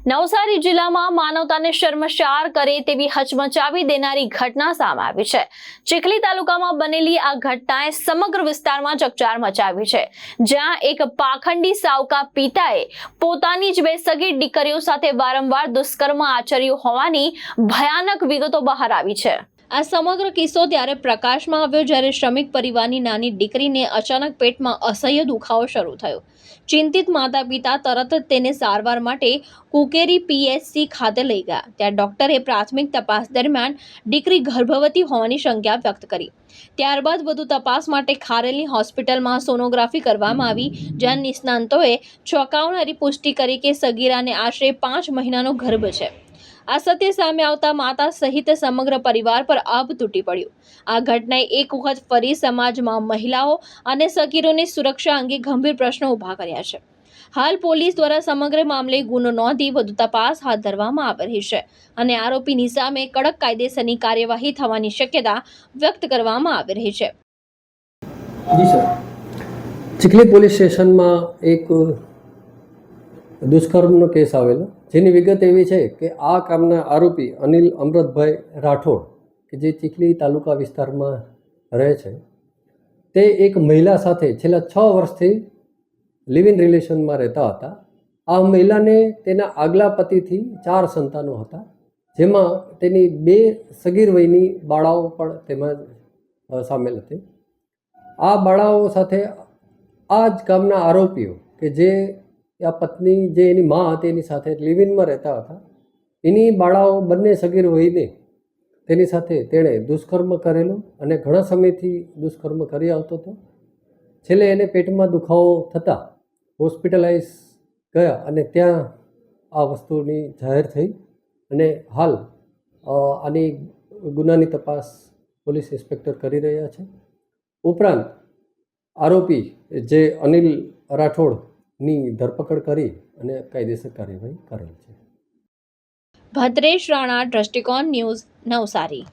નવસારી જિલ્લામાં માનવતાને શર્મસાર કરે તેવી હચમચાવી દેનારી ઘટના સામે આવી છે। ચીખલી તાલુકામાં બનેલી આ ઘટનાએ સમગ્ર વિસ્તારમાં ચકચાર મચાવી છે, જ્યાં એક પાખંડી સાવકા પિતાએ પોતાની જ બે સગીર દીકરીઓ સાથે વારંવાર દુષ્કર્મ આચર્યું હોવાની ભયાનક વિગતો બહાર આવી છે। આ સમગ્ર કિસ્સો ત્યારે પ્રકાશમાં આવ્યો જ્યારે શ્રમિક પરિવારની નાની દીકરીને અચાનક પેટમાં અસહ્ય દુખાવો શરૂ થયો। ચિંતિત માતા પિતા તરત જ તેને સારવાર માટે કુકેરી પીએચસી ખાતે લઈ ગયા। ત્યાં ડોક્ટરે પ્રાથમિક તપાસ દરમિયાન દીકરી ગર્ભવતી હોવાની શંકા વ્યક્ત કરી। ત્યારબાદ વધુ તપાસ માટે ખારેલની હોસ્પિટલમાં સોનોગ્રાફી કરવામાં આવી, જ્યાં નિષ્ણાંતોએ ચોંકાવનારી પુષ્ટિ કરી કે સગીરાને આશરે 5 મહિનાનો ગર્ભ છે। આ સત્ય સામે આવતા માતા સહિત સમગ્ર પરિવાર પર આભ તૂટી પડ્યું। આ ઘટનાએ એક વખત ફરી સમાજમાં મહિલાઓ અને સગીરોની સુરક્ષા અંગે ગંભીર પ્રશ્નો ઊભા કર્યા છે। હાલ પોલીસ દ્વારા સમગ્ર મામલે ગુનો નોંધી વધુ તપાસ હાથ ધરવામાં આવી રહી છે અને આરોપીની સામે કડક કાયદેસરની કાર્યવાહી થવાની શક્યતા વ્યક્ત કરવામાં આવી રહી છે। જી સર, ચીખલી પોલીસ સ્ટેશનમાં એક દુષ્કર્મનો કેસ આવેલો, જેની વિગત એવી છે કે આ કામના આરોપી અનિલ અમૃતભાઈ રાઠોડ કે જે ચીખલી તાલુકા વિસ્તારમાં રહે છે, તે એક મહિલા સાથે છેલ્લા 6 વર્ષથી લિવ ઇન રિલેશનમાં રહેતા હતા। આ મહિલાને તેના આગલા પતિથી 4 સંતાનો હતા, જેમાં તેની 2 સગીર વયની બાળાઓ પણ તેમાં સામેલ હતી। આ બાળાઓ સાથે આ જ કામના આરોપીઓ કે જે આ પત્ની જે એની મા હતી એની સાથે લિવ ઇનમાં રહેતા હતા, એની બાળાઓ બંને સગીર વયને તેની સાથે તેણે દુષ્કર્મ કરેલું અને ઘણા સમયથી દુષ્કર્મ કરી આવતો હતો। છેલ્લે એને પેટમાં દુખાવો થતાં હોસ્પિટલાઇઝ ગયા અને ત્યાં આ વસ્તુની જાહેર થઈ અને હાલ આની ગુનાની તપાસ પોલીસ ઇન્સ્પેક્ટર કરી રહ્યા છે। ઉપરાંત આરોપી જે અનિલ રાઠોડની ધરપકડ કરી અને કાયદેસર કાર્યવાહી કરેલ છે। ભદ્રેશ રાણા, દ્રષ્ટિકોણ ન્યૂઝ, નવસારી।